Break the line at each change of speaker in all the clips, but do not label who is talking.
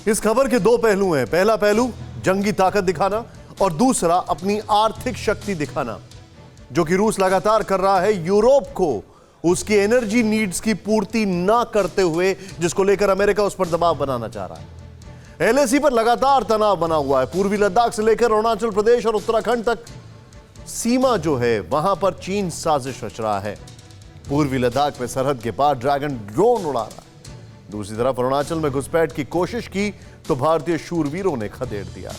इस खबर के दो पहलू हैं। पहला पहलू जंगी ताकत दिखाना और दूसरा अपनी आर्थिक शक्ति दिखाना, जो कि रूस लगातार कर रहा है यूरोप को उसकी एनर्जी नीड्स की पूर्ति ना करते हुए, जिसको लेकर अमेरिका उस पर दबाव बनाना चाह रहा है। एलएसी पर लगातार तनाव बना हुआ है। पूर्वी लद्दाख से लेकर अरुणाचल प्रदेश और उत्तराखंड तक सीमा जो है वहां पर चीन साजिश रच रहा है। पूर्वी लद्दाख में सरहद के पार ड्रैगन ड्रोन उड़ा रहा है। दूसरी तरफ अरुणाचल में घुसपैठ की कोशिश की तो भारतीय शूरवीरों ने खदेड़ दिया।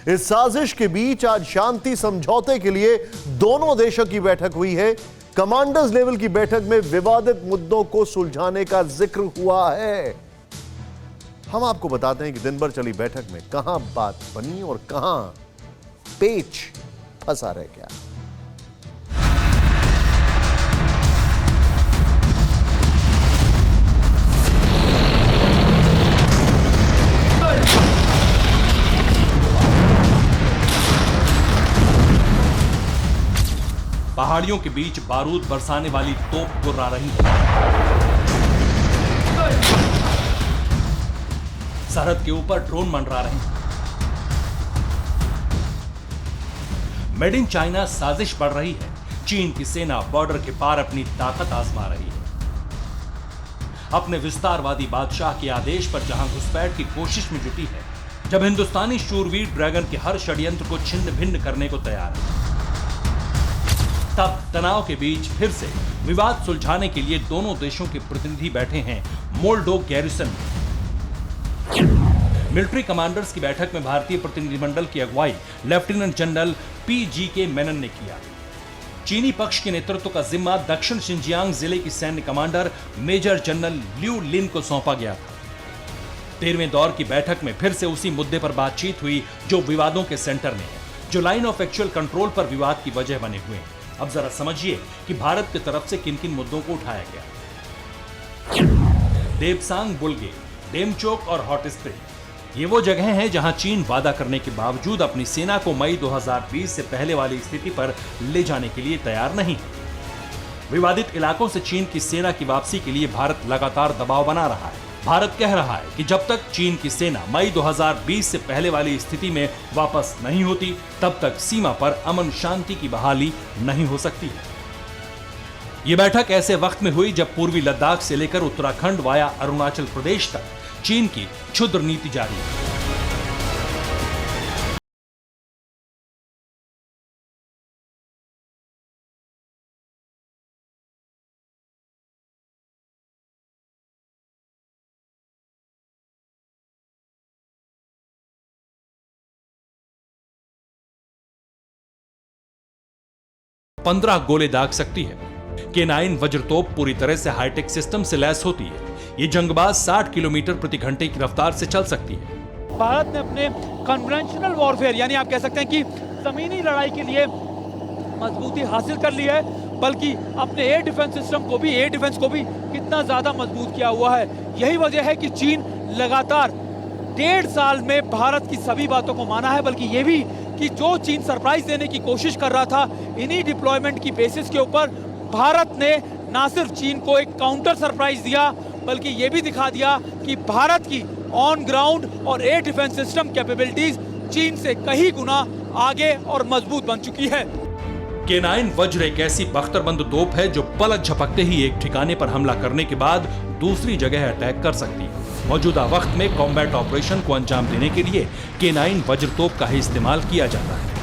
इस साजिश के बीच आज शांति समझौते के लिए दोनों देशों की बैठक हुई है। कमांडर्स लेवल की बैठक में विवादित मुद्दों को सुलझाने का जिक्र हुआ है। हम आपको बताते हैं कि दिन भर चली बैठक में कहां बात बनी और कहां पेच फंसा रह गया।
पहाड़ियों के बीच बारूद बरसाने वाली तोप गुर्रा रही है। सरहद के ऊपर ड्रोन मंडरा रहे हैं। मेड इन चाइना साजिश बढ़ रही है। चीन की सेना बॉर्डर के पार अपनी ताकत आजमा रही है। अपने विस्तारवादी बादशाह के आदेश पर जहां घुसपैठ की कोशिश में जुटी है, जब हिंदुस्तानी शूरवीर ड्रैगन के हर षड्यंत्र को छिन्न भिन्न करने को तैयार है, तब तनाव के बीच फिर से विवाद सुलझाने के लिए दोनों देशों के प्रतिनिधि बैठे हैं मोल्डो गैरिसन में। मिलिट्री कमांडर्स की बैठक में भारतीय प्रतिनिधिमंडल की अगुवाई लेफ्टिनेंट जनरल PGK मेनन ने किया। चीनी पक्ष के नेतृत्व का जिम्मा दक्षिण शिनजियांग जिले की सैन्य कमांडर मेजर जनरल ल्यू लिन को सौंपा गया था। 13वें दौर की बैठक में फिर से उसी मुद्दे पर बातचीत हुई जो विवादों के सेंटर में है, जो लाइन ऑफ एक्चुअल कंट्रोल पर विवाद की वजह बने हुए हैं। अब जरा समझिए कि भारत की तरफ से किन किन मुद्दों को उठाया गया। देपसांग बुल्गे, डेमचोक और हॉट स्प्रिंग, ये वो जगह हैं जहां चीन वादा करने के बावजूद अपनी सेना को मई 2020 से पहले वाली स्थिति पर ले जाने के लिए तैयार नहीं है। विवादित इलाकों से चीन की सेना की वापसी के लिए भारत लगातार दबाव बना रहा है। भारत कह रहा है कि जब तक चीन की सेना मई 2020 से पहले वाली स्थिति में वापस नहीं होती, तब तक सीमा पर अमन शांति की बहाली नहीं हो सकती है। यह बैठक ऐसे वक्त में हुई जब पूर्वी लद्दाख से लेकर उत्तराखंड वाया अरुणाचल प्रदेश तक चीन की क्षुद्र नीति जारी है। पंद्रह गोले दाग सकती है। K9 वज्रतोप पूरी तरह से हाईटेक सिस्टम से लैस होती है। ये जंगबाज 60 किलोमीटर प्रति घंटे की रफ्तार से चल सकती है।
भारत ने अपने कन्वेंशनल वॉरफेयर यानी आप कह सकते हैं कि जमीनी लड़ाई के लिए मजबूती हासिल कर ली है, बल्कि अपने एयर डिफेंस सिस्टम को भी, एयर डिफेंस को भी कितना ज्यादा मजबूत किया हुआ है। यही वजह है कि चीन लगातार 1.5 साल में भारत की सभी बातों को माना है, बल्कि ये भी कि जो चीन सरप्राइज देने की कोशिश कर रहा था, इन्हीं डिप्लॉयमेंट की बेसिस के ऊपर भारत ने ना सिर्फ चीन को एक काउंटर सरप्राइज दिया, बल्कि ये भी दिखा दिया कि भारत की ऑन ग्राउंड और एयर डिफेंस सिस्टम कैपेबिलिटीज चीन से कई गुना आगे और मजबूत बन चुकी है।
K9 वज्र एक ऐसी बख्तरबंद तोप है जो पलक झपकते ही एक ठिकाने पर हमला करने के बाद दूसरी जगह अटैक कर सकती है। मौजूदा वक्त में कॉम्बैट ऑपरेशन को अंजाम देने के लिए K9 वज्र तोप का ही इस्तेमाल किया जाता है।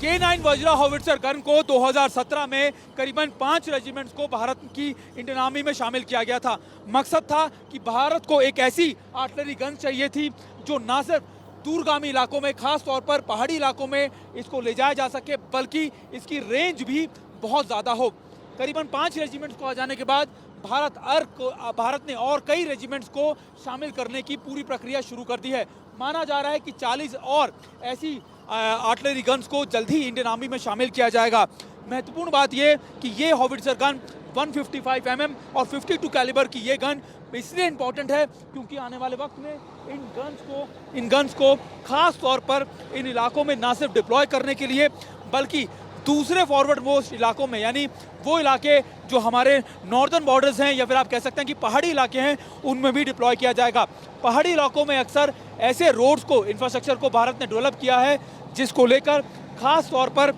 K9 वज्रा हॉविट्जर गन को 2017 में करीबन 5 रेजिमेंट्स को भारत की इंडियन आर्मी में शामिल किया गया था। मकसद था कि भारत को एक ऐसी आर्टिलरी गन चाहिए थी जो ना सिर्फ दूरगामी इलाकों में, खास तौर पर पहाड़ी इलाकों में इसको ले जाया जा सके, बल्कि इसकी रेंज भी बहुत ज़्यादा हो। करीबन 5 रेजिमेंट्स को आ जाने के बाद भारत ने और कई रेजिमेंट्स को शामिल करने की पूरी प्रक्रिया शुरू कर दी है। माना जा रहा है कि 40 और ऐसी आर्टिलरी गन्स को जल्द ही इंडियन आर्मी में शामिल किया जाएगा। महत्वपूर्ण बात यह कि ये हॉविट्जर गन 155 mm और 52 कैलिबर की ये गन इसलिए इंपॉर्टेंट है क्योंकि आने वाले वक्त में इन गन्स को खास तौर पर इन इलाकों में ना सिर्फ डिप्लॉय करने के लिए, बल्कि दूसरे फॉरवर्ड मोस्ट इलाकों में, यानी वो इलाके जो हमारे नॉर्दर्न बॉर्डर्स हैं या फिर आप कह सकते हैं कि पहाड़ी इलाके हैं, उनमें भी डिप्लॉय किया जाएगा। पहाड़ी इलाकों में अक्सर ऐसे रोड्स को, इंफ्रास्ट्रक्चर को भारत ने डेवलप किया है जिसको लेकर खास तौर पर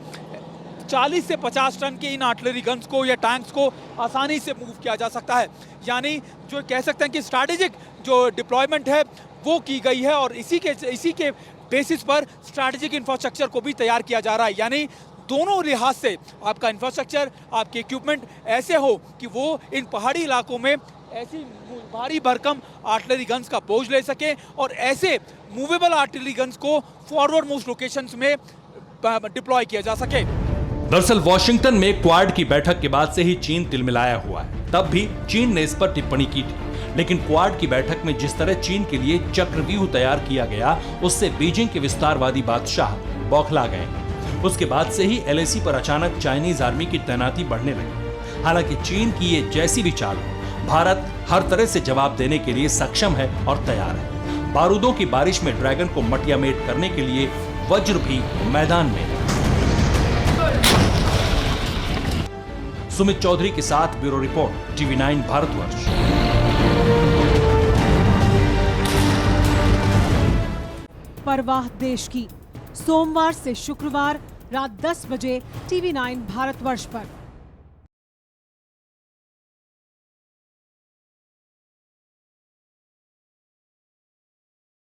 40 से 50 टन के इन आर्टिलरी गन्स को या टैंक्स को आसानी से मूव किया जा सकता है। यानी जो कह सकते हैं कि स्ट्रैटेजिक जो डिप्लॉयमेंट है वो की गई है और इसी के बेसिस पर स्ट्रैटेजिक इंफ्रास्ट्रक्चर को भी तैयार किया जा रहा है। यानी दोनों लिहाज से आपका इंफ्रास्ट्रक्चर, आपके इक्विपमेंट ऐसे हो कि वो इन पहाड़ी इलाकों में ऐसी भारी भरकम आर्टिलरी गन्स का बोझ ले सके और ऐसे मूवेबल आर्टिलरी गन्स को फॉरवर्ड मोस्ट लोकेशंस में डिप्लॉय किया जा सके।
दरअसल वॉशिंगटन में क्वाड की बैठक के बाद से ही चीन तिलमिलाया हुआ है। तब भी चीन ने इस पर टिप्पणी की थी, लेकिन क्वाड की बैठक में जिस तरह चीन के लिए चक्रव्यूह तैयार किया गया, उससे बीजिंग के विस्तारवादी बादशाह बौखला गए। उसके बाद से ही LAC पर अचानक चाइनीज आर्मी की तैनाती बढ़ने लगी। हालांकि चीन की ये जैसी भी चाल हो, भारत हर तरह से जवाब देने के लिए सक्षम है और तैयार है। बारूदों की बारिश में ड्रैगन को मटियामेट करने के लिए वज्र भी मैदान में है। सुमित चौधरी के साथ ब्यूरो रिपोर्ट, TV9 भारतवर्ष।
परवाह देश की, सोमवार से शुक्रवार रात 10 बजे TV9 भारतवर्ष पर।